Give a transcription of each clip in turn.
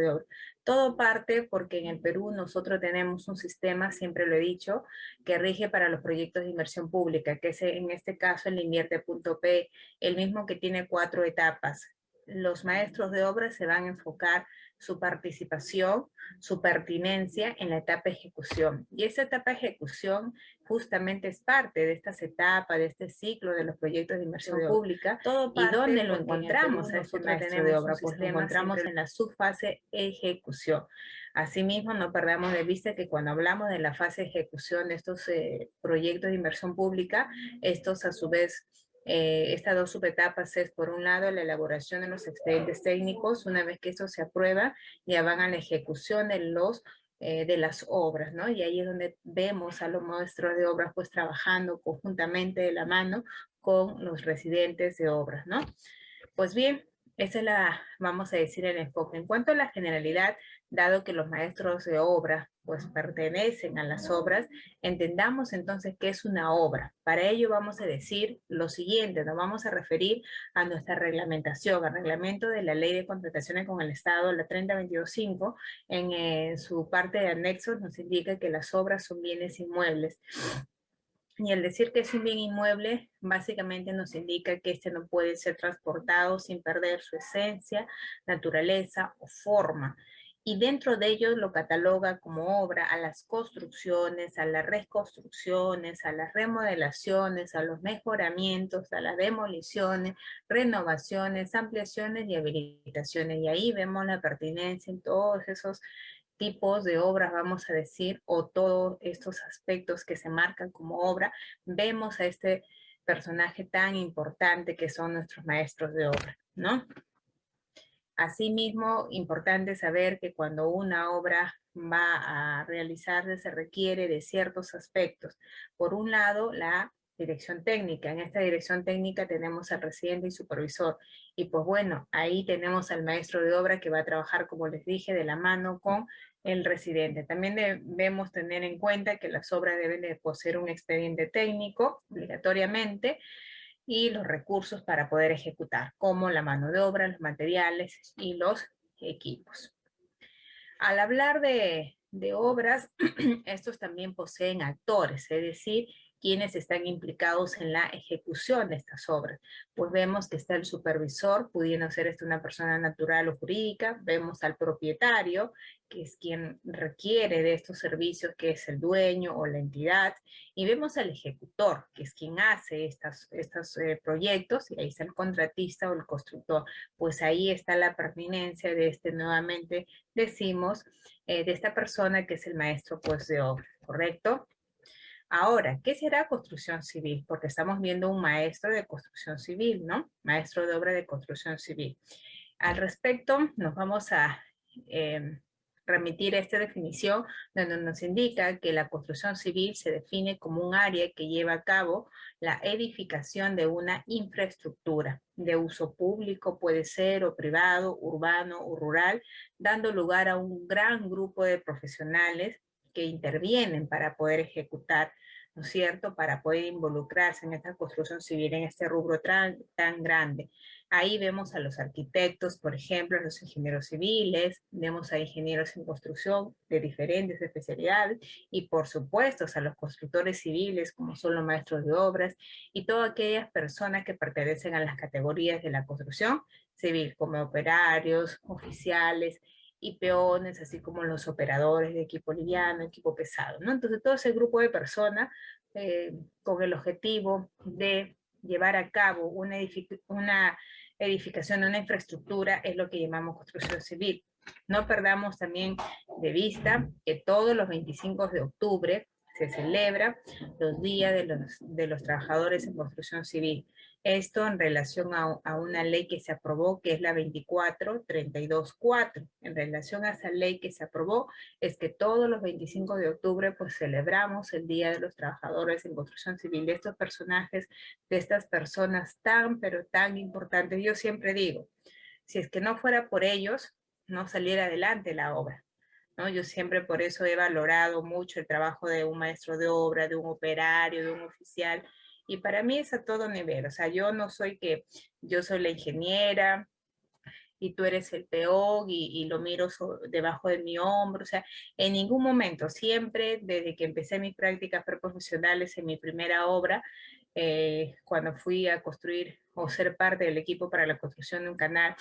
de obra. Todo parte porque en el Perú nosotros tenemos un sistema, siempre lo he dicho, que rige para los proyectos de inversión pública, que es en este caso el Invierte.p, el mismo que tiene 4 etapas. Los maestros de obra se van a enfocar su participación, su pertinencia en la etapa de ejecución. Y esa etapa de ejecución justamente es parte de estas etapas, de este ciclo de los proyectos de inversión pública. Todo parte. ¿Y dónde lo encontramos a este maestro de obra? Pues lo encontramos en la subfase ejecución. Asimismo, no perdamos de vista que cuando hablamos de la fase de ejecución de estos proyectos de inversión pública, estos a su vez estas dos subetapas es, por un lado, la elaboración de los expedientes técnicos. Una vez que esto se aprueba, ya van a la ejecución de las obras, ¿no? Y ahí es donde vemos a los maestros de obras pues trabajando conjuntamente de la mano con los residentes de obras, ¿no? Pues bien, esa es la, vamos a decir, el enfoque. En cuanto a la generalidad, dado que los maestros de obra pues pertenecen a las obras, entendamos entonces qué es una obra. Para ello vamos a decir lo siguiente, nos vamos a referir a nuestra reglamentación, al reglamento de la Ley de Contrataciones con el Estado, la 30225, en su parte de anexos nos indica que las obras son bienes inmuebles. Y el decir que es un bien inmueble, básicamente nos indica que este no puede ser transportado sin perder su esencia, naturaleza o forma. Y dentro de ellos lo cataloga como obra a las construcciones, a las reconstrucciones, a las remodelaciones, a los mejoramientos, a las demoliciones, renovaciones, ampliaciones y habilitaciones. Y ahí vemos la pertinencia en todos esos tipos de obras, vamos a decir, o todos estos aspectos que se marcan como obra, vemos a este personaje tan importante que son nuestros maestros de obra, ¿no? Asimismo, importante saber que cuando una obra va a realizarse se requiere de ciertos aspectos. Por un lado, la dirección técnica. En esta dirección técnica tenemos al residente y supervisor. Y pues bueno, ahí tenemos al maestro de obra que va a trabajar, como les dije, de la mano con el residente. También debemos tener en cuenta que las obras deben de poseer un expediente técnico, obligatoriamente, y los recursos para poder ejecutar, como la mano de obra, los materiales y los equipos. Al hablar de obras, estos también poseen actores, es decir, quienes están implicados en la ejecución de estas obras. Pues vemos que está el supervisor, pudiendo ser esto una persona natural o jurídica, vemos al propietario, que es quien requiere de estos servicios, que es el dueño o la entidad, y vemos al ejecutor, que es quien hace estos proyectos, y ahí está el contratista o el constructor. Pues ahí está la pertinencia de este, nuevamente decimos, de esta persona que es el maestro pues de obra, ¿correcto? Ahora, ¿qué será construcción civil? Porque estamos viendo un maestro de construcción civil, ¿no? Maestro de obra de construcción civil. Al respecto, nos vamos a remitir a esta definición donde nos indica que la construcción civil se define como un área que lleva a cabo la edificación de una infraestructura de uso público, puede ser o privado, urbano o rural, dando lugar a un gran grupo de profesionales que intervienen para poder ejecutar, ¿no es cierto?, para poder involucrarse en esta construcción civil, en este rubro tan grande. Ahí vemos a los arquitectos, por ejemplo, a los ingenieros civiles, vemos a ingenieros en construcción de diferentes especialidades y, por supuesto, a los constructores civiles, como son los maestros de obras y todas aquellas personas que pertenecen a las categorías de la construcción civil, como operarios, oficiales y peones, así como los operadores de equipo liviano, equipo pesado, ¿no? Entonces, todo ese grupo de personas con el objetivo de llevar a cabo una edificación, una infraestructura, es lo que llamamos construcción civil. No perdamos también de vista que todos los 25 de octubre se celebra los días de los trabajadores en construcción civil. Esto en relación a una ley que se aprobó, que es la 24324. En relación a esa ley que se aprobó, es que todos los 25 de octubre pues celebramos el Día de los Trabajadores en Construcción Civil, de estos personajes, de estas personas tan, pero tan importantes. Yo siempre digo, si es que no fuera por ellos, no saliera adelante la obra, ¿no? Yo siempre por eso he valorado mucho el trabajo de un maestro de obra, de un operario, de un oficial, y para mí es a todo nivel. O sea, yo no soy yo soy la ingeniera, y tú eres el peón y lo miro debajo de mi hombro. O sea, en ningún momento, siempre desde que empecé mis prácticas preprofesionales en mi primera obra, cuando fui a construir o ser parte del equipo para la construcción de un canal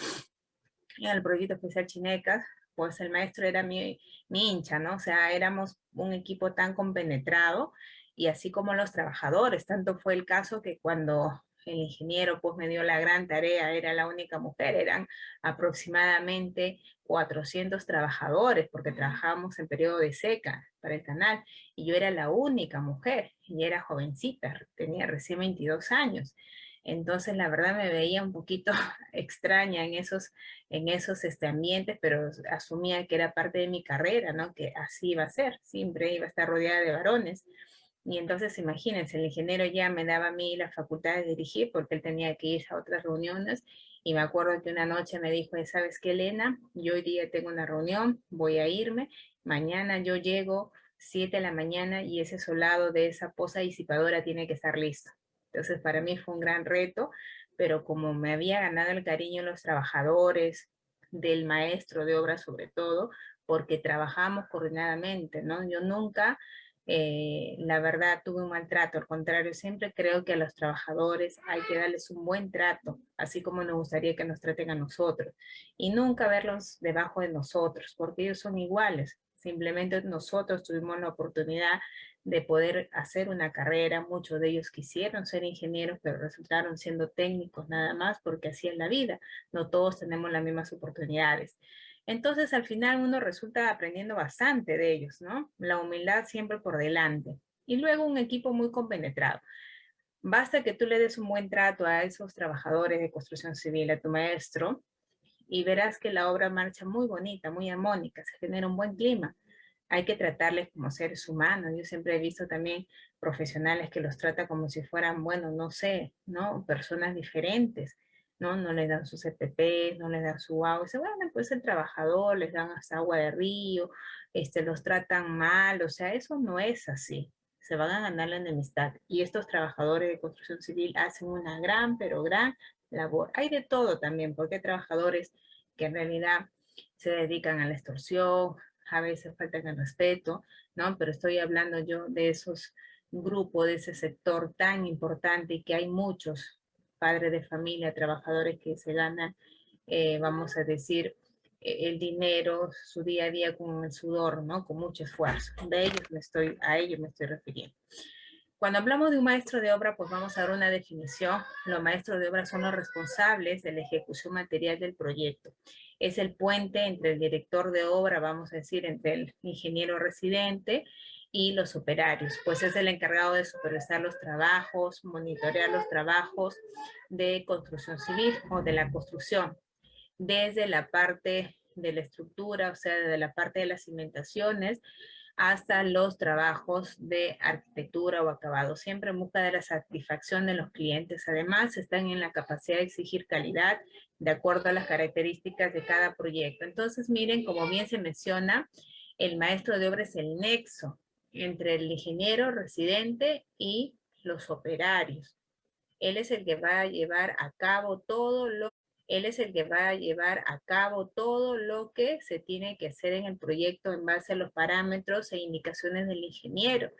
en el proyecto especial Chinecas, pues el maestro era mi hincha, ¿no? O sea, éramos un equipo tan compenetrado y así como los trabajadores, tanto fue el caso que cuando el ingeniero pues me dio la gran tarea, era la única mujer, eran aproximadamente 400 trabajadores, porque trabajábamos en periodo de seca para el canal, y yo era la única mujer, y era jovencita, tenía recién 22 años. Entonces, la verdad me veía un poquito extraña en esos ambientes, pero asumía que era parte de mi carrera, ¿no? Que así iba a ser, siempre iba a estar rodeada de varones. Y entonces, imagínense, el ingeniero ya me daba a mí la facultad de dirigir porque él tenía que ir a otras reuniones. Y me acuerdo que una noche me dijo, ¿sabes qué, Elena? Yo hoy día tengo una reunión, voy a irme. Mañana yo llego 7 de la mañana y ese solado de esa poza disipadora tiene que estar listo. Entonces, para mí fue un gran reto, pero como me había ganado el cariño de los trabajadores, del maestro de obra sobre todo, porque trabajamos coordinadamente, ¿no? Yo nunca la verdad, tuve un maltrato. Al contrario, siempre creo que a los trabajadores hay que darles un buen trato, así como nos gustaría que nos traten a nosotros. Y nunca verlos debajo de nosotros, porque ellos son iguales. Simplemente nosotros tuvimos la oportunidad de poder hacer una carrera. Muchos de ellos quisieron ser ingenieros, pero resultaron siendo técnicos nada más, porque así es la vida. No todos tenemos las mismas oportunidades. Entonces, al final uno resulta aprendiendo bastante de ellos, ¿no? La humildad siempre por delante. Y luego un equipo muy compenetrado. Basta que tú le des un buen trato a esos trabajadores de construcción civil, a tu maestro, y verás que la obra marcha muy bonita, muy armónica, se genera un buen clima. Hay que tratarles como seres humanos. Yo siempre he visto también profesionales que los trata como si fueran, bueno, no sé, ¿no? Personas diferentes, ¿no? No les dan sus EPP, no les dan su agua. Dice, bueno, pues el trabajador, les dan hasta agua de río, los tratan mal, o sea, eso no es así. Se van a ganar la enemistad. Y estos trabajadores de construcción civil hacen una gran, pero gran labor. Hay de todo también, porque hay trabajadores que en realidad se dedican a la extorsión, a veces faltan el respeto, ¿no? Pero estoy hablando yo de esos grupos, de ese sector tan importante y que hay muchos padres de familia, trabajadores que se ganan, vamos a decir, el dinero, su día a día con el sudor, ¿no? Con mucho esfuerzo. A ellos me estoy refiriendo. Cuando hablamos de un maestro de obra, pues vamos a dar una definición. Los maestros de obra son los responsables de la ejecución material del proyecto. Es el puente entre el director de obra, vamos a decir, entre el ingeniero residente y los operarios, pues es el encargado de supervisar los trabajos, monitorear los trabajos de construcción civil o de la construcción, desde la parte de la estructura, o sea, desde la parte de las cimentaciones, hasta los trabajos de arquitectura o acabado, siempre en busca de la satisfacción de los clientes. Además, están en la capacidad de exigir calidad de acuerdo a las características de cada proyecto. Entonces, miren, como bien se menciona, el maestro de obra es el nexo entre el ingeniero residente y los operarios. Él es el que va a llevar a cabo todo lo él es el que va a llevar a cabo todo lo que se tiene que hacer en el proyecto en base a los parámetros e indicaciones del ingeniero.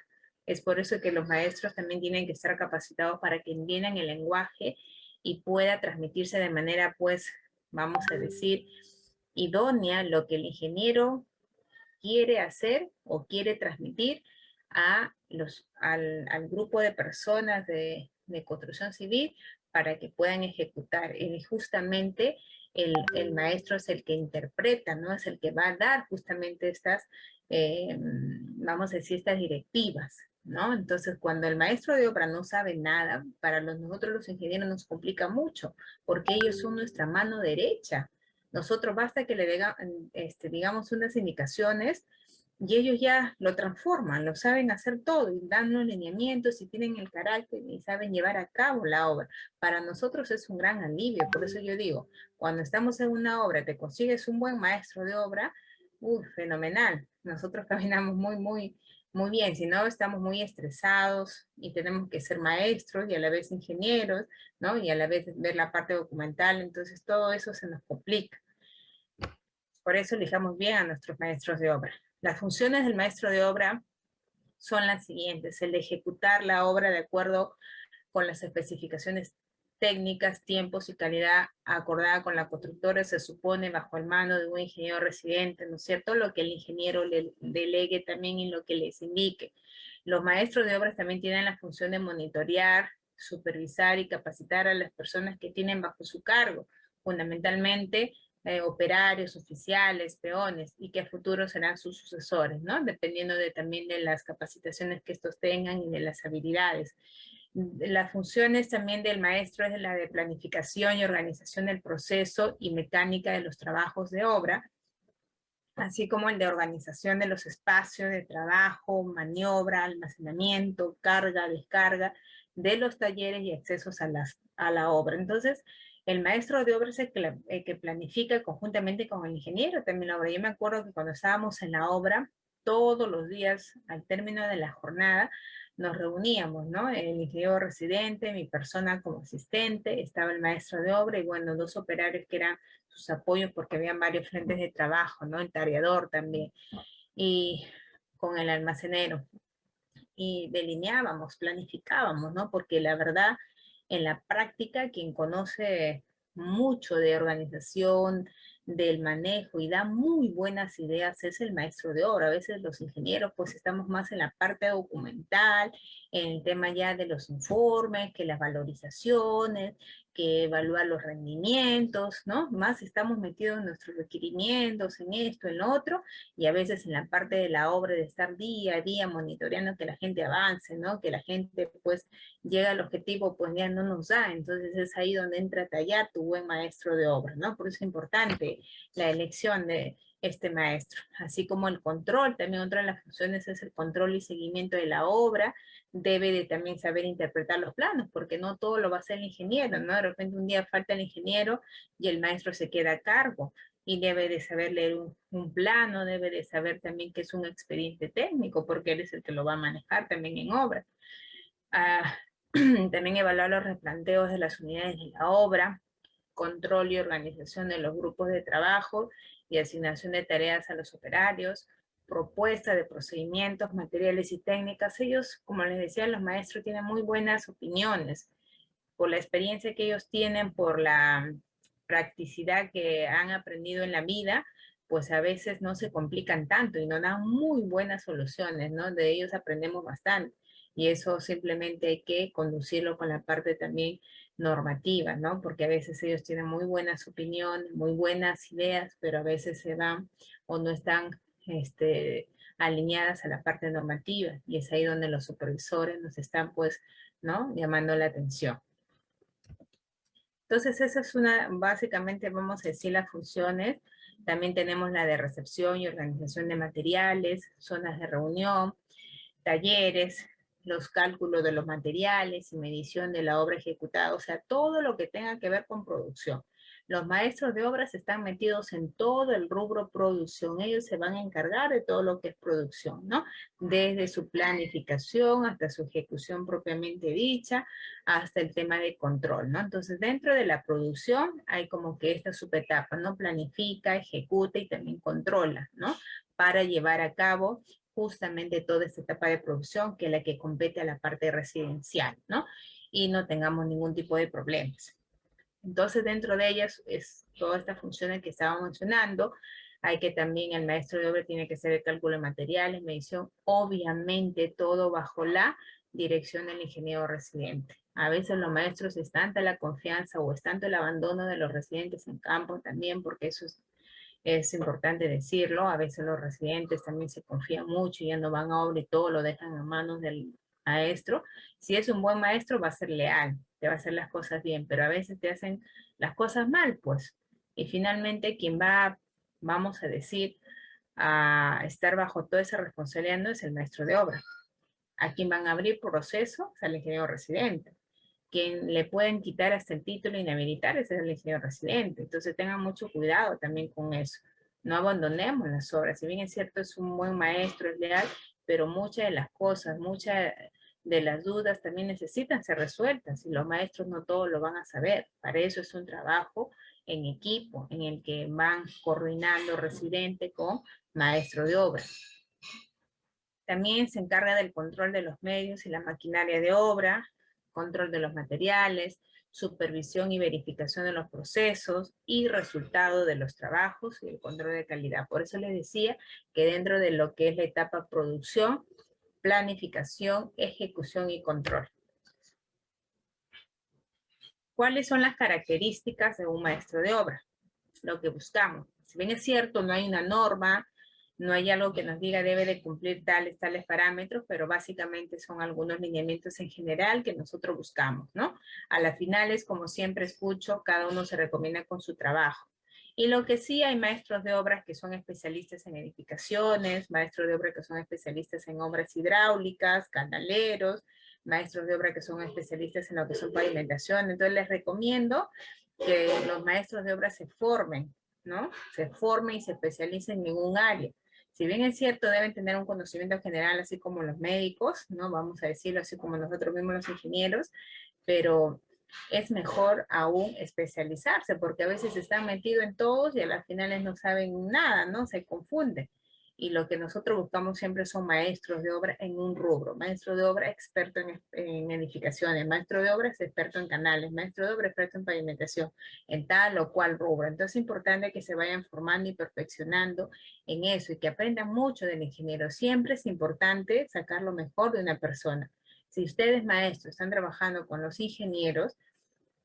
Es por eso que los maestros también tienen que estar capacitados para que entiendan el lenguaje y pueda transmitirse de manera, pues, vamos a decir, idónea lo que el ingeniero quiere hacer o quiere transmitir al grupo de personas de construcción civil para que puedan ejecutar. Y justamente el maestro es el que interpreta, ¿no? Es el que va a dar justamente estas, vamos a decir, estas directivas, ¿no? Entonces, cuando el maestro de obra no sabe nada, para nosotros los ingenieros nos complica mucho, porque ellos son nuestra mano derecha. Nosotros basta que le digamos unas indicaciones y ellos ya lo transforman, lo saben hacer todo y dan los lineamientos y tienen el carácter y saben llevar a cabo la obra. Para nosotros es un gran alivio, por eso yo digo, cuando estamos en una obra, te consigues un buen maestro de obra, fenomenal. Nosotros caminamos muy bien, si no estamos muy estresados y tenemos que ser maestros y a la vez ingenieros, ¿no? Y a la vez ver la parte documental, entonces todo eso se nos complica. Por eso elijamos bien a nuestros maestros de obra. Las funciones del maestro de obra son las siguientes: el de ejecutar la obra de acuerdo con las especificaciones técnicas, tiempos y calidad acordada con la constructora, se supone bajo el mano de un ingeniero residente, ¿no es cierto? Lo que el ingeniero le delegue también y lo que les indique. Los maestros de obras también tienen la función de monitorear, supervisar y capacitar a las personas que tienen bajo su cargo, fundamentalmente operarios, oficiales, peones, y que a futuro serán sus sucesores, ¿no? Dependiendo también de las capacitaciones que estos tengan y de las habilidades. Las funciones también del maestro es la de planificación y organización del proceso y mecánica de los trabajos de obra, así como el de organización de los espacios de trabajo, maniobra, almacenamiento, carga, descarga de los talleres y accesos a la obra. Entonces, el maestro de obra es el que planifica conjuntamente con el ingeniero también la obra. Yo me acuerdo que cuando estábamos en la obra, todos los días, al término de la jornada, nos reuníamos, ¿no? El ingeniero residente, mi persona como asistente, estaba el maestro de obra y, bueno, dos operarios que eran sus apoyos porque habían varios frentes de trabajo, ¿no? El tareador también, y con el almacenero. Y delineábamos, planificábamos, ¿no? Porque la verdad, en la práctica, quien conoce mucho de organización, del manejo y da muy buenas ideas es el maestro de obra. A veces los ingenieros pues estamos más en la parte documental, en el tema ya de los informes, que las valorizaciones, que evaluar los rendimientos, ¿no? Más estamos metidos en nuestros requerimientos, en esto, en lo otro, y a veces en la parte de la obra de estar día a día monitoreando que la gente avance, ¿no? Que la gente pues llega al objetivo, pues ya no nos da. Entonces es ahí donde entra a tallar tu buen maestro de obra, ¿no? Por eso es importante la elección de este maestro, así como el control. También otra de las funciones es el control y seguimiento de la obra. Debe de también saber interpretar los planos, porque no todo lo va a hacer el ingeniero, ¿no? De repente un día falta el ingeniero y el maestro se queda a cargo, y debe de saber leer un plano, debe de saber también que es un expediente técnico, porque él es el que lo va a manejar también en obra. También evaluar los replanteos de las unidades de la obra, control y organización de los grupos de trabajo y asignación de tareas a los operarios, propuesta de procedimientos, materiales y técnicas. Ellos, como les decía, los maestros tienen muy buenas opiniones por la experiencia que ellos tienen, por la practicidad que han aprendido en la vida, pues a veces no se complican tanto y nos dan muy buenas soluciones, ¿no? De ellos aprendemos bastante. Y eso simplemente hay que conducirlo con la parte también normativa, ¿no? Porque a veces ellos tienen muy buenas opiniones, muy buenas ideas, pero a veces se van o no están alineadas a la parte normativa. Y es ahí donde los supervisores nos están, pues, ¿no? Llamando la atención. Entonces, esa es básicamente vamos a decir las funciones. También tenemos la de recepción y organización de materiales, zonas de reunión, talleres, los cálculos de los materiales y medición de la obra ejecutada, o sea, todo lo que tenga que ver con producción. Los maestros de obras están metidos en todo el rubro producción. Ellos se van a encargar de todo lo que es producción, ¿no? Desde su planificación hasta su ejecución propiamente dicha, hasta el tema de control, ¿no? Entonces, dentro de la producción hay como que esta subetapa, ¿no? Planifica, ejecuta y también controla, ¿no? Para llevar a cabo justamente toda esta etapa de producción, que es la que compete a la parte residencial, ¿no? Y no tengamos ningún tipo de problemas. Entonces, dentro de ellas es todas estas funciones que estaba mencionando. Hay que también, el maestro de obra tiene que hacer el cálculo de materiales, medición, obviamente todo bajo la dirección del ingeniero residente. A veces los maestros es tanta la confianza o es tanto el abandono de los residentes en campo también, porque eso es importante decirlo. A veces los residentes también se confían mucho y ya no van a obra y todo lo dejan en manos del maestro. Si es un buen maestro va a ser leal, te va a hacer las cosas bien, pero a veces te hacen las cosas mal, pues. Y finalmente quien va, vamos a decir, a estar bajo toda esa responsabilidad no es el maestro de obra. A quien van a abrir proceso es al ingeniero residente. Quien le pueden quitar hasta el título inhabilitar es el ingeniero residente. Entonces tengan mucho cuidado también con eso. No abandonemos las obras. Si bien es cierto, es un buen maestro, es leal, pero muchas de las cosas, muchas de las dudas también necesitan ser resueltas y los maestros no todos lo van a saber. Para eso es un trabajo en equipo en el que van coordinando residente con maestro de obra. También se encarga del control de los medios y la maquinaria de obra, control de los materiales, supervisión y verificación de los procesos y resultado de los trabajos y el control de calidad. Por eso les decía que dentro de lo que es la etapa producción, planificación, ejecución y control. ¿Cuáles son las características de un maestro de obra? Lo que buscamos. Si bien es cierto, no hay una norma, no hay algo que nos diga debe de cumplir tales parámetros, pero básicamente son algunos lineamientos en general que nosotros buscamos, ¿no? A las finales, como siempre escucho, cada uno se recomienda con su trabajo. Y lo que sí hay maestros de obras que son especialistas en edificaciones, maestros de obra que son especialistas en obras hidráulicas, canaleros, maestros de obra que son especialistas en lo que son pavimentación. Entonces les recomiendo que los maestros de obra se formen, ¿no? Se formen y se especialicen en un área. Si bien es cierto, deben tener un conocimiento general, así como los médicos, ¿no? Vamos a decirlo así como nosotros mismos los ingenieros, pero es mejor aún especializarse, porque a veces están metidos en todos y a las finales no saben nada, ¿no? Se confunden. Y lo que nosotros buscamos siempre son maestros de obra en un rubro. Maestro de obra experto en edificaciones, maestro de obra es experto en canales, maestro de obra experto en pavimentación, en tal o cual rubro. Entonces es importante que se vayan formando y perfeccionando en eso y que aprendan mucho del ingeniero. Siempre es importante sacar lo mejor de una persona. Si ustedes maestros están trabajando con los ingenieros,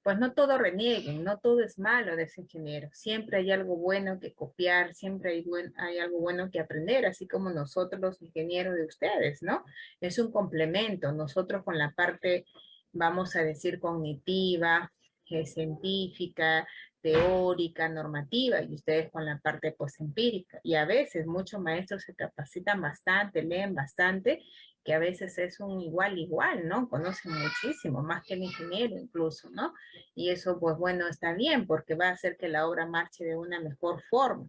pues no todo renieguen, no todo es malo de ese ingeniero. Siempre hay algo bueno que copiar, siempre hay algo bueno que aprender, así como nosotros los ingenieros de ustedes, ¿no? Es un complemento. Nosotros con la parte, vamos a decir, cognitiva, científica, teórica, normativa, y ustedes con la parte pues empírica. Y a veces muchos maestros se capacitan bastante, leen bastante, que a veces es un igual, ¿no? Conocen muchísimo, más que el ingeniero incluso, ¿no? Y eso, pues bueno, está bien, porque va a hacer que la obra marche de una mejor forma.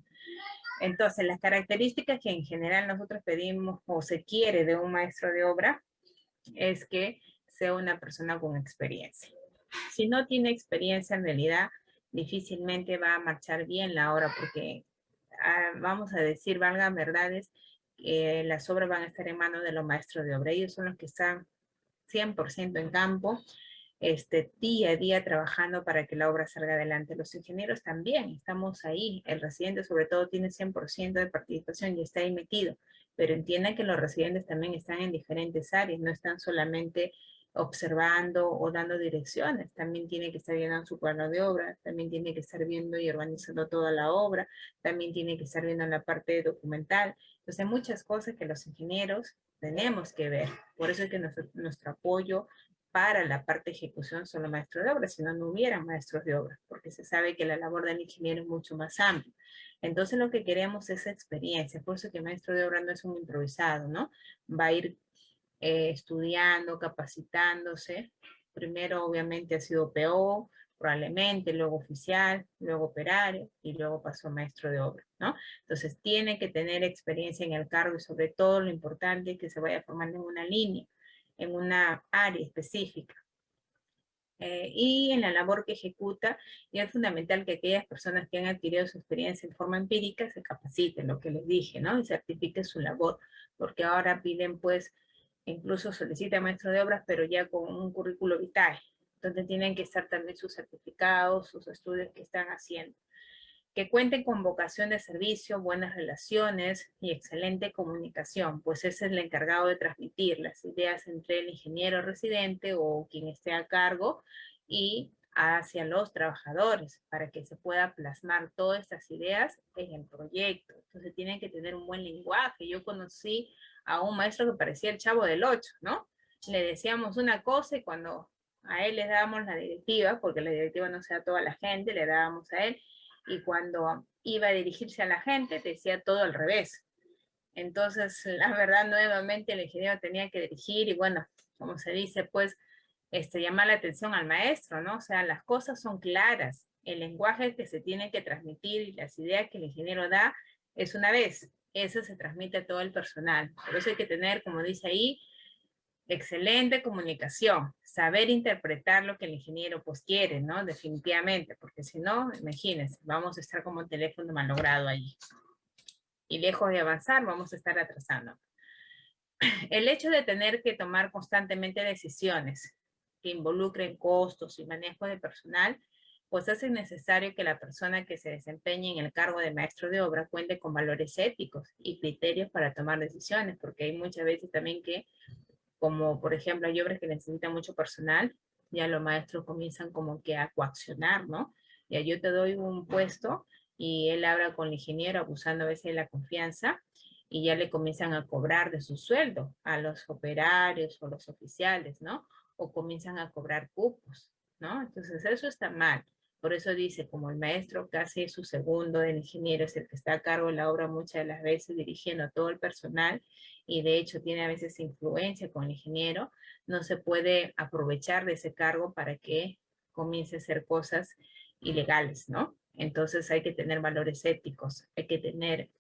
Entonces, las características que en general nosotros pedimos o se quiere de un maestro de obra es que sea una persona con experiencia. Si no tiene experiencia, en realidad, difícilmente va a marchar bien la obra, porque, vamos a decir, valgan verdades, las obras van a estar en manos de los maestros de obra. Ellos son los que están 100% en campo, día a día trabajando para que la obra salga adelante. Los ingenieros también estamos ahí. El residente sobre todo tiene 100% de participación y está ahí metido, pero entiendan que los residentes también están en diferentes áreas, no están solamente observando o dando direcciones, también tiene que estar viendo su plano de obra, también tiene que estar viendo y organizando toda la obra, también tiene que estar viendo la parte documental. Entonces hay muchas cosas que los ingenieros tenemos que ver. Por eso es que nuestro apoyo para la parte de ejecución son los maestros de obra, si no, no hubieran maestros de obra, porque se sabe que la labor del ingeniero es mucho más amplia. Entonces lo que queremos es experiencia, por eso que maestro de obra no es un improvisado, ¿no? Va a ir estudiando, capacitándose. Primero obviamente ha sido PO, probablemente, luego oficial, luego operario y luego pasó maestro de obra, ¿no? Entonces tiene que tener experiencia en el cargo y sobre todo lo importante es que se vaya formando en una línea, en una área específica. Y en la labor que ejecuta, y es fundamental que aquellas personas que han adquirido su experiencia en forma empírica se capaciten, lo que les dije, ¿no? Y certifiquen su labor, porque ahora piden, pues, incluso solicitan maestro de obras, pero ya con un currículo vitae, donde tienen que estar también sus certificados, sus estudios que están haciendo. Que cuenten con vocación de servicio, buenas relaciones y excelente comunicación, pues ese es el encargado de transmitir las ideas entre el ingeniero residente o quien esté a cargo y hacia los trabajadores, para que se pueda plasmar todas estas ideas en el proyecto. Entonces tienen que tener un buen lenguaje. Yo conocí a un maestro que parecía el Chavo del Ocho, ¿no? Le decíamos una cosa y cuando a él le dábamos la directiva, porque la directiva no sea toda la gente, le dábamos a él, y cuando iba a dirigirse a la gente decía todo al revés. Entonces, la verdad, nuevamente el ingeniero tenía que dirigir y bueno, como se dice, pues, llamar la atención al maestro, ¿no? O sea, las cosas son claras, el lenguaje que se tiene que transmitir y las ideas que el ingeniero da es una vez, eso se transmite a todo el personal. Por eso hay que tener, como dice ahí, Excelente comunicación, saber interpretar lo que el ingeniero pues quiere, ¿no? Definitivamente, porque si no, imagínense, vamos a estar como un teléfono malogrado allí. Y lejos de avanzar, vamos a estar atrasando. El hecho de tener que tomar constantemente decisiones que involucren costos y manejo de personal, pues hace necesario que la persona que se desempeñe en el cargo de maestro de obra cuente con valores éticos y criterios para tomar decisiones, porque hay muchas veces también que, como por ejemplo hay obras que necesitan mucho personal, ya los maestros comienzan como que a coaccionar, ¿no? Ya yo te doy un puesto y él habla con el ingeniero abusando a veces de la confianza y ya le comienzan a cobrar de su sueldo a los operarios o los oficiales, ¿no? O comienzan a cobrar cupos, ¿no? Entonces eso está mal. Por eso dice, como el maestro casi es su segundo, el ingeniero es el que está a cargo de la obra muchas de las veces dirigiendo a todo el personal y de hecho tiene a veces influencia con el ingeniero, no se puede aprovechar de ese cargo para que comience a hacer cosas ilegales, ¿no? Entonces hay que tener valores éticos, hay que tener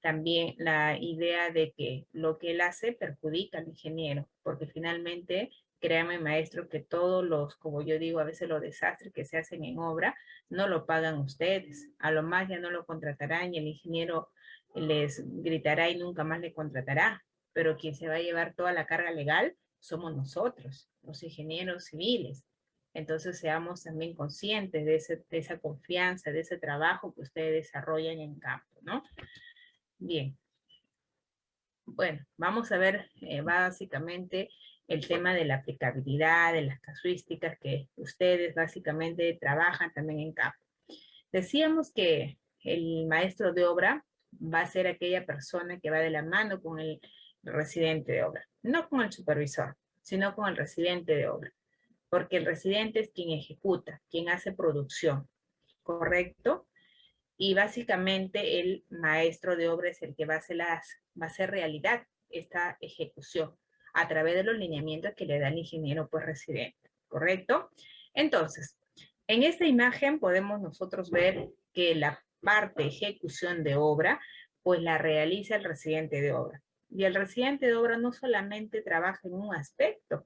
también la idea de que lo que él hace perjudica al ingeniero, porque finalmente, créame maestro, que todos los, como yo digo, a veces los desastres que se hacen en obra, no lo pagan ustedes, a lo más ya no lo contratarán y el ingeniero les gritará y nunca más le contratará, pero quien se va a llevar toda la carga legal somos nosotros, los ingenieros civiles. Entonces seamos también conscientes de esa confianza, de ese trabajo que ustedes desarrollan en campo, ¿no? Bien, bueno, vamos a ver básicamente el tema de la aplicabilidad, de las casuísticas que ustedes básicamente trabajan también en campo. Decíamos que el maestro de obra va a ser aquella persona que va de la mano con el residente de obra, no con el supervisor, sino con el residente de obra, porque el residente es quien ejecuta, quien hace producción, ¿correcto? Y básicamente el maestro de obra es el que va a hacer realidad esta ejecución a través de los lineamientos que le da el ingeniero pues residente, ¿correcto? Entonces, en esta imagen podemos nosotros ver que la parte ejecución de obra pues la realiza el residente de obra. Y el residente de obra no solamente trabaja en un aspecto,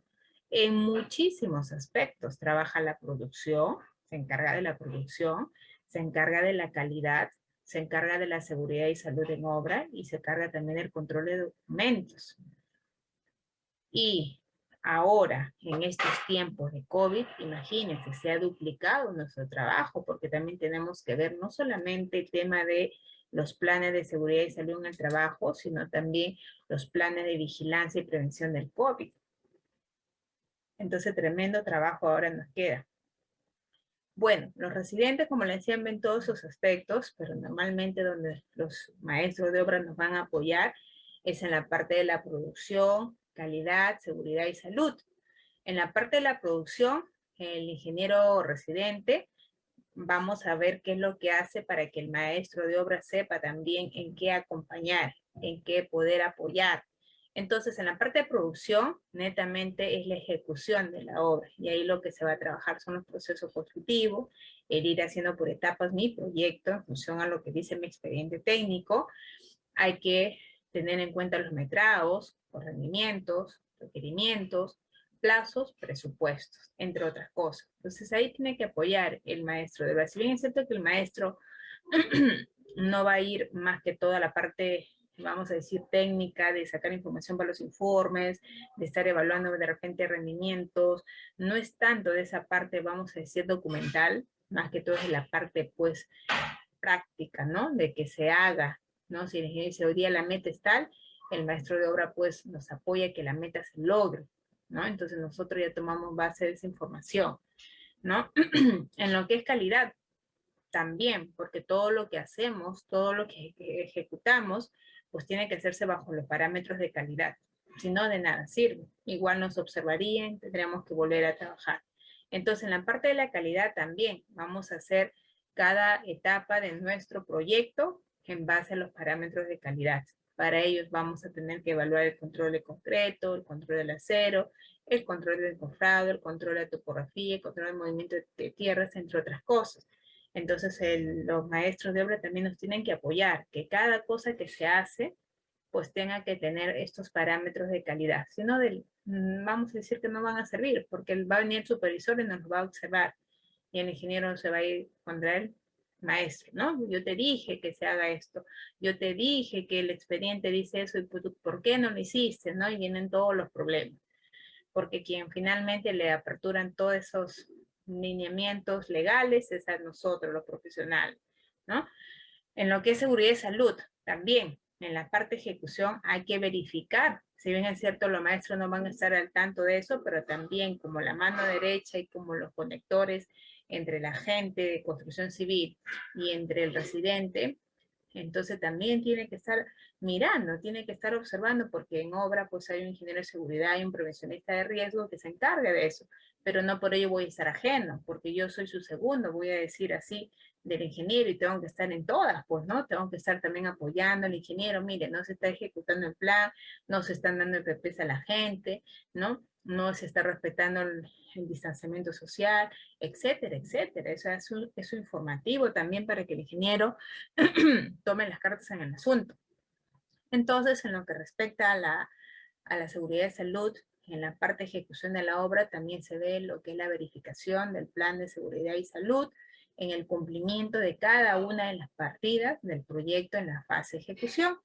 en muchísimos aspectos. Trabaja la producción, se encarga de la producción, se encarga de la calidad, se encarga de la seguridad y salud en obra y se encarga también del control de documentos. Y ahora, en estos tiempos de COVID, imagínense, se ha duplicado nuestro trabajo porque también tenemos que ver no solamente el tema de los planes de seguridad y salud en el trabajo, sino también los planes de vigilancia y prevención del COVID. Entonces, tremendo trabajo ahora nos queda. Bueno, los residentes, como les decía, ven todos esos aspectos, pero normalmente donde los maestros de obra nos van a apoyar es en la parte de la producción, calidad, seguridad y salud. En la parte de la producción, el ingeniero residente, vamos a ver qué es lo que hace para que el maestro de obra sepa también en qué acompañar, en qué poder apoyar. Entonces, en la parte de producción, netamente es la ejecución de la obra. Y ahí lo que se va a trabajar son los procesos constructivos, el ir haciendo por etapas mi proyecto en función a lo que dice mi expediente técnico. Hay que tener en cuenta los metrados, los rendimientos, requerimientos, plazos, presupuestos, entre otras cosas. Entonces ahí tiene que apoyar el maestro de obra. Si bien es cierto que el maestro no va a ir más que toda la parte, vamos a decir, técnica, de sacar información para los informes, de estar evaluando de repente rendimientos, no es tanto de esa parte, vamos a decir, documental, más que todo es de la parte, pues, práctica, ¿no? De que se haga, ¿no? Si el ingeniero dice, hoy día la meta es tal, el maestro de obra, pues, nos apoya que la meta se logre, ¿no? Entonces nosotros ya tomamos base de esa información, ¿no? En lo que es calidad, también, porque todo lo que hacemos, todo lo que ejecutamos, pues tiene que hacerse bajo los parámetros de calidad. Si no, de nada sirve. Igual nos observarían, tendríamos que volver a trabajar. Entonces, en la parte de la calidad también vamos a hacer cada etapa de nuestro proyecto en base a los parámetros de calidad. Para ellos vamos a tener que evaluar el control de concreto, el control del acero, el control del encofrado, el control de la topografía, el control del movimiento de tierras, entre otras cosas. Entonces los maestros de obra también nos tienen que apoyar, que cada cosa que se hace pues tenga que tener estos parámetros de calidad. Si no, vamos a decir que no van a servir, porque va a venir el supervisor y nos va a observar, y el ingeniero se va a ir contra el maestro, ¿no? Yo te dije que se haga esto, yo te dije que el expediente dice eso, y ¿por qué no lo hiciste? ¿No? Y vienen todos los problemas, porque quien finalmente le aperturan todos esos lineamientos legales es a nosotros, los profesionales, ¿no? En lo que es seguridad y salud, también, en la parte de ejecución hay que verificar. Si bien es cierto, los maestros no van a estar al tanto de eso, pero también como la mano derecha y como los conectores entre la gente de construcción civil y entre el residente, entonces también tiene que estar mirando, tiene que estar observando, porque en obra pues hay un ingeniero de seguridad y un prevencionista de riesgo que se encargue de eso, pero no por ello voy a estar ajeno, porque yo soy su segundo, voy a decir así, del ingeniero, y tengo que estar en todas, pues, ¿no? Tengo que estar también apoyando al ingeniero, mire, no se está ejecutando el plan, no se están dando PPs a la gente, ¿no? No se está respetando el distanciamiento social, etcétera, etcétera. Eso es eso informativo también para que el ingeniero tome las cartas en el asunto. Entonces, en lo que respecta a la seguridad de salud, en la parte de ejecución de la obra también se ve lo que es la verificación del plan de seguridad y salud en el cumplimiento de cada una de las partidas del proyecto en la fase de ejecución.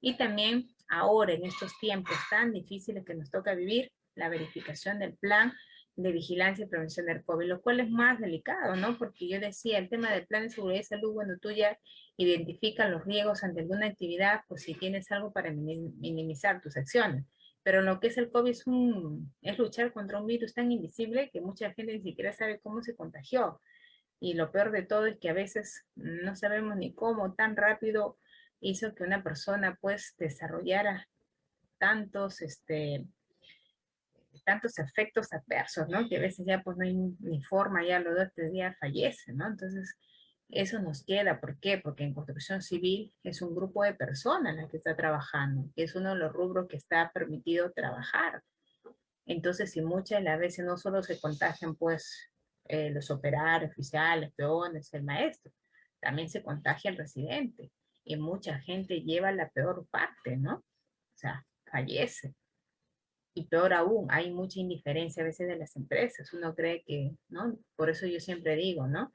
Y también ahora, en estos tiempos tan difíciles que nos toca vivir, la verificación del plan de vigilancia y prevención del COVID, lo cual es más delicado, ¿no? Porque yo decía, el tema del plan de seguridad y salud, bueno, tú ya identificas los riesgos ante alguna actividad, pues si tienes algo para minimizar tus acciones. Pero lo que es el COVID es luchar contra un virus tan invisible que mucha gente ni siquiera sabe cómo se contagió. Y lo peor de todo es que a veces no sabemos ni cómo tan rápido hizo que una persona pues desarrollara tantos, tantos efectos adversos, ¿no? Que a veces ya pues no hay ni forma, ya los 2 o 3 días fallece, ¿no? Entonces, eso nos queda. ¿Por qué? Porque en construcción civil es un grupo de personas las que está trabajando, que es uno de los rubros que está permitido trabajar. Entonces, si muchas de las veces no solo se contagian, pues, los operarios, oficiales, peones, el maestro, también se contagia el residente. Y mucha gente lleva la peor parte, ¿no? O sea, fallece. Y peor aún, hay mucha indiferencia a veces de las empresas. Uno cree que, ¿no? Por eso yo siempre digo, ¿no?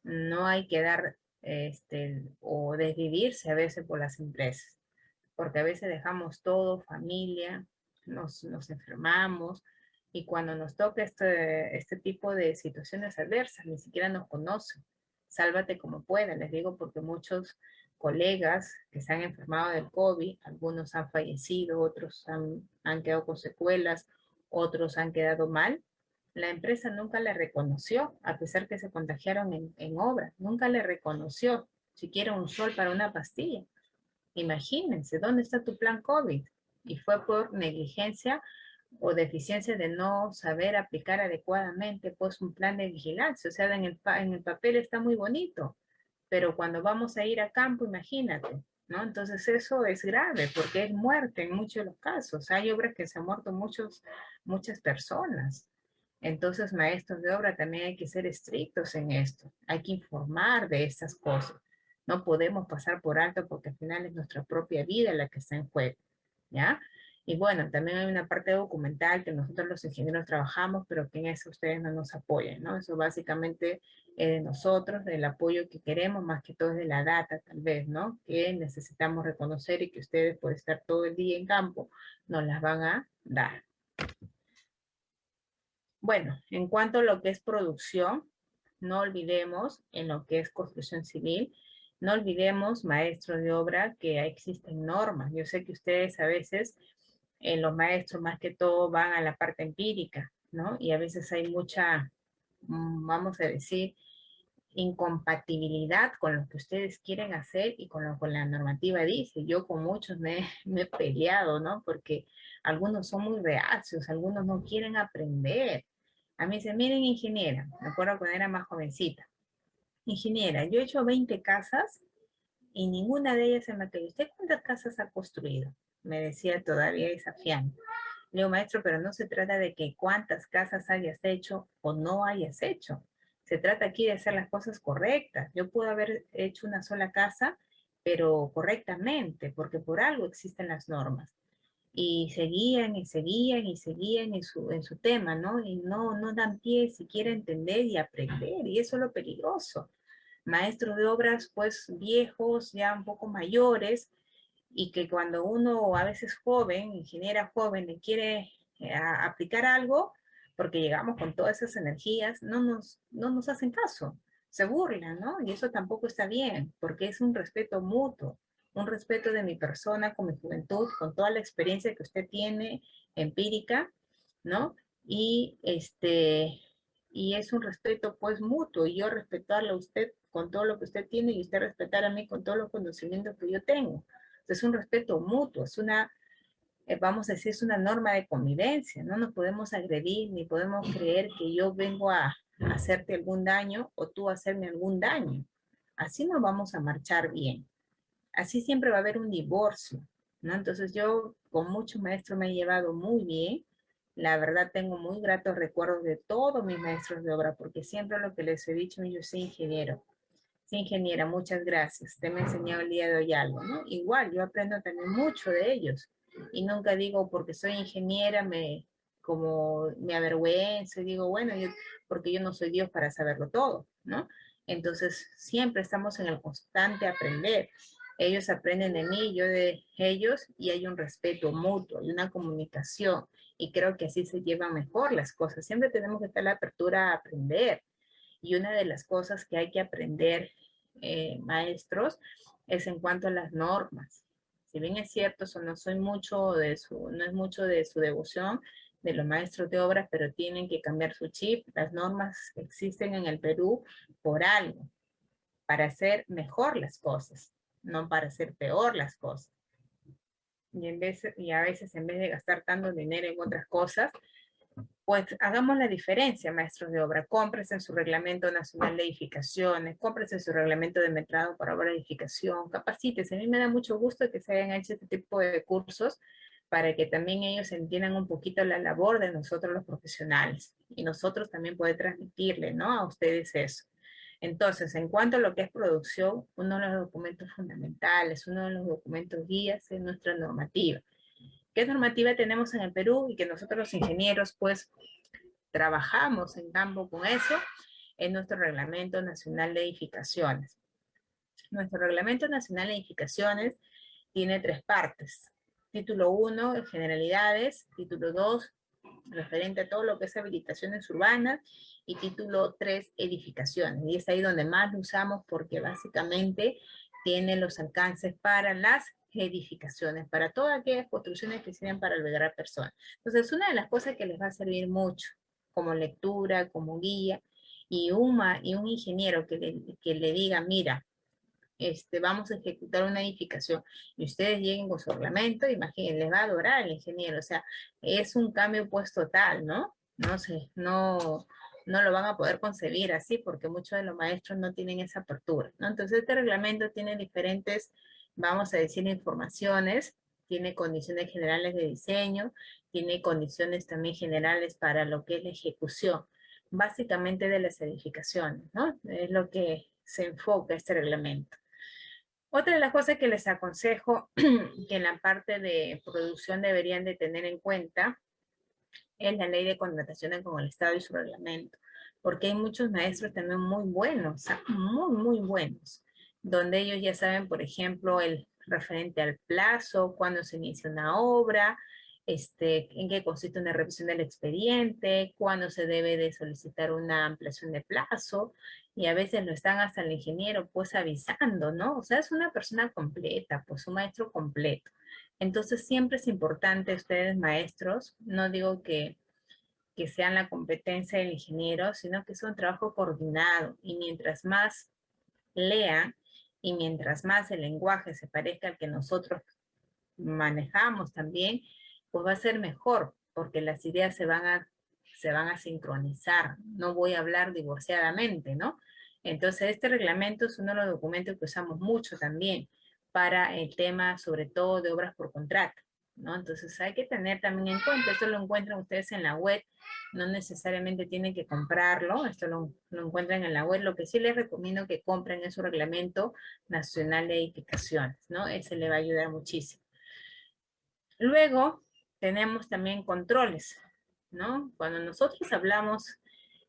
No hay que dar, o desvivirse a veces por las empresas, porque a veces dejamos todo, familia, nos enfermamos, y cuando nos toca este tipo de situaciones adversas, ni siquiera nos conocen. Sálvate como puedas, les digo, porque muchos colegas que se han enfermado del COVID, algunos han fallecido, otros han quedado con secuelas, otros han quedado mal. La empresa nunca le reconoció, a pesar que se contagiaron en obra, nunca le reconoció siquiera un sol para una pastilla. Imagínense, ¿dónde está tu plan COVID? Y fue por negligencia o deficiencia de no saber aplicar adecuadamente pues un plan de vigilancia. O sea, en el papel está muy bonito, pero cuando vamos a ir a campo, imagínate, ¿no? Entonces eso es grave porque es muerte en muchos de los casos. Hay obras que se han muerto muchas personas. Entonces, maestros de obra, también hay que ser estrictos en esto. Hay que informar de estas cosas. No podemos pasar por alto porque al final es nuestra propia vida la que está en juego, ¿ya? Y bueno, también hay una parte documental que nosotros los ingenieros trabajamos, pero que en eso ustedes no nos apoyan, ¿no? Eso básicamente es de nosotros, del apoyo que queremos, más que todo es de la data, tal vez, ¿no? Que necesitamos reconocer y que ustedes, por estar todo el día en campo, nos las van a dar. Bueno, en cuanto a lo que es producción, no olvidemos en lo que es construcción civil, no olvidemos, maestros de obra, que existen normas. Yo sé que ustedes a veces, los maestros más que todo van a la parte empírica, ¿no? Y a veces hay mucha, vamos a decir, incompatibilidad con lo que ustedes quieren hacer y con lo que la normativa dice. Yo con muchos me he peleado, ¿no? Porque algunos son muy reacios, algunos no quieren aprender. A mí se miren, ingeniera, me acuerdo cuando era más jovencita. Ingeniera, yo he hecho 20 casas y ninguna de ellas se me cayó. ¿Usted cuántas casas ha construido? Me decía todavía desafiante. Le digo, maestro, pero no se trata de que cuántas casas hayas hecho o no hayas hecho. Se trata aquí de hacer las cosas correctas. Yo puedo haber hecho una sola casa pero correctamente, porque por algo existen las normas. Y seguían y seguían y seguían en su tema, ¿no? Y no dan pie siquiera a entender y aprender, y eso es lo peligroso. Maestros de obras, pues viejos, ya un poco mayores, y que cuando uno a veces joven, ingeniera joven, le quiere aplicar algo, porque llegamos con todas esas energías, no nos hacen caso, se burlan, ¿no? Y eso tampoco está bien, porque es un respeto mutuo, un respeto de mi persona con mi juventud, con toda la experiencia que usted tiene empírica, ¿no? Y y es un respeto pues mutuo, y yo respetarle a usted con todo lo que usted tiene y usted respetar a mí con todos los conocimientos que yo tengo. Es un respeto mutuo, es una, vamos a decir, es una norma de convivencia. No nos podemos agredir ni podemos creer que yo vengo a hacerte algún daño o tú a hacerme algún daño. Así no vamos a marchar bien. Así siempre va a haber un divorcio, ¿no? Entonces yo con muchos maestros me he llevado muy bien. La verdad tengo muy gratos recuerdos de todos mis maestros de obra, porque siempre lo que les he dicho, yo soy ingeniero. Sí, ingeniera, muchas gracias. Usted me ha enseñado el día de hoy algo, ¿no? Igual, yo aprendo también mucho de ellos. Y nunca digo porque soy ingeniera, como me avergüenzo y digo, bueno, porque yo no soy Dios para saberlo todo, ¿no? Entonces, siempre estamos en el constante aprender. Ellos aprenden de mí, yo de ellos, y hay un respeto mutuo, hay una comunicación, y creo que así se llevan mejor las cosas. Siempre tenemos que estar la apertura a aprender. Y una de las cosas que hay que aprender, maestros, es en cuanto a las normas. Si bien es cierto, eso no soy mucho de no es mucho de su devoción, de los maestros de obras, pero tienen que cambiar su chip. Las normas existen en el Perú por algo, para hacer mejor las cosas, no para hacer peor las cosas. Y a veces en vez de gastar tanto dinero en otras cosas, pues hagamos la diferencia, maestros de obra. Cómprese en su reglamento nacional de edificaciones, cómprese en su reglamento de metrado para obra de edificación, capacítese. A mí me da mucho gusto que se hayan hecho este tipo de cursos para que también ellos entiendan un poquito la labor de nosotros los profesionales, y nosotros también poder transmitirle, ¿no?, a ustedes eso. Entonces, en cuanto a lo que es producción, uno de los documentos fundamentales, uno de los documentos guías es nuestra normativa. ¿Qué normativa tenemos en el Perú y que nosotros los ingenieros pues trabajamos en campo con eso? En nuestro Reglamento Nacional de Edificaciones. Nuestro Reglamento Nacional de Edificaciones tiene 3 partes. Título 1, generalidades. Título 2, referente a todo lo que es habilitaciones urbanas. Y título 3, edificaciones. Y es ahí donde más lo usamos, porque básicamente tiene los alcances para las edificaciones, para todas aquellas construcciones que sirven para albergar a personas. Entonces, una de las cosas que les va a servir mucho como lectura, como guía, y un ingeniero que le diga, mira, vamos a ejecutar una edificación, y ustedes lleguen con su reglamento, imagínense, les va a adorar el ingeniero. O sea, es un cambio pues total, ¿no? No sé, no lo van a poder concebir así, porque muchos de los maestros no tienen esa apertura, ¿no? Entonces este reglamento tiene diferentes, vamos a decir, informaciones, tiene condiciones generales de diseño, tiene condiciones también generales para lo que es la ejecución, básicamente de las edificaciones, ¿no? Es lo que se enfoca este reglamento. Otra de las cosas que les aconsejo que en la parte de producción deberían de tener en cuenta es la ley de contrataciones con el Estado y su reglamento, porque hay muchos maestros también muy buenos, muy buenos, donde ellos ya saben, por ejemplo, el referente al plazo, cuándo se inicia una obra, en qué consiste una revisión del expediente, cuándo se debe de solicitar una ampliación de plazo, y a veces lo están hasta el ingeniero pues avisando, ¿no? O sea, es una persona completa, pues un maestro completo. Entonces siempre es importante, ustedes maestros, no digo que sean la competencia del ingeniero, sino que es un trabajo coordinado, y mientras más lean y mientras más el lenguaje se parezca al que nosotros manejamos también, pues va a ser mejor, porque las ideas se van a sincronizar. No voy a hablar divorciadamente, ¿no? Entonces este reglamento es uno de los documentos que usamos mucho también para el tema, sobre todo, de obras por contrato. ¿no? Entonces hay que tener también en cuenta, esto lo encuentran ustedes en la web, no necesariamente tienen que comprarlo, esto lo encuentran en la web, lo que sí les recomiendo que compren es su reglamento nacional de edificaciones, ¿no? Ese le va a ayudar muchísimo. Luego tenemos también controles, ¿no? Cuando nosotros hablamos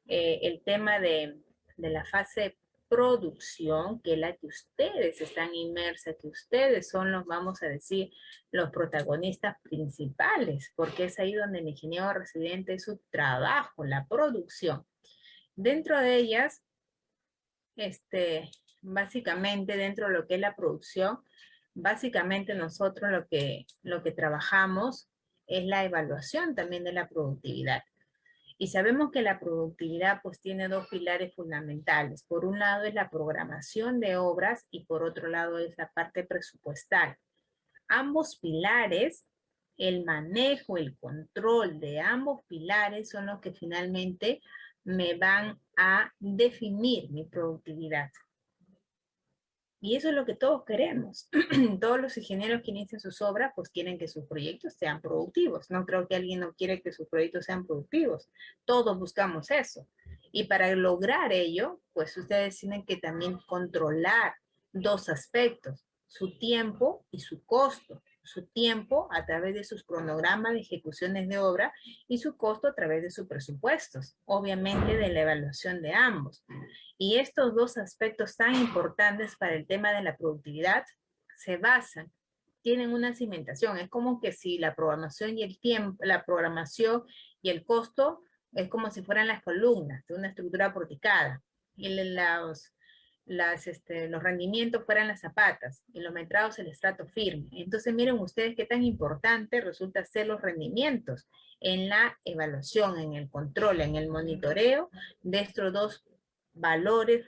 el tema de la fase producción, que es la que ustedes están inmersas, que ustedes son los, vamos a decir, los protagonistas principales, porque es ahí donde el ingeniero residente es su trabajo, la producción. Dentro de ellas, básicamente dentro de lo que es la producción, básicamente nosotros lo que trabajamos es la evaluación también de la productividad. Y sabemos que la productividad pues tiene dos pilares fundamentales. Por un lado es la programación de obras y por otro lado es la parte presupuestal. Ambos pilares, el manejo, el control de ambos pilares son los que finalmente me van a definir mi productividad. Y eso es lo que todos queremos. Todos los ingenieros que inician sus obras, pues quieren que sus proyectos sean productivos. No creo que alguien no quiere que sus proyectos sean productivos. Todos buscamos eso. Y para lograr ello, pues ustedes tienen que también controlar dos aspectos, su tiempo y su costo. Su tiempo a través de sus cronogramas de ejecuciones de obra y su costo a través de sus presupuestos. Obviamente de la evaluación de ambos. Y estos dos aspectos tan importantes para el tema de la productividad se basan, tienen una cimentación. Es como que si la programación y el tiempo, la programación y el costo es como si fueran las columnas de una estructura porticada. Y los rendimientos fueran las zapatas y los metrados el estrato firme. Entonces miren ustedes qué tan importante resulta ser los rendimientos en la evaluación, en el control, en el monitoreo de estos dos valores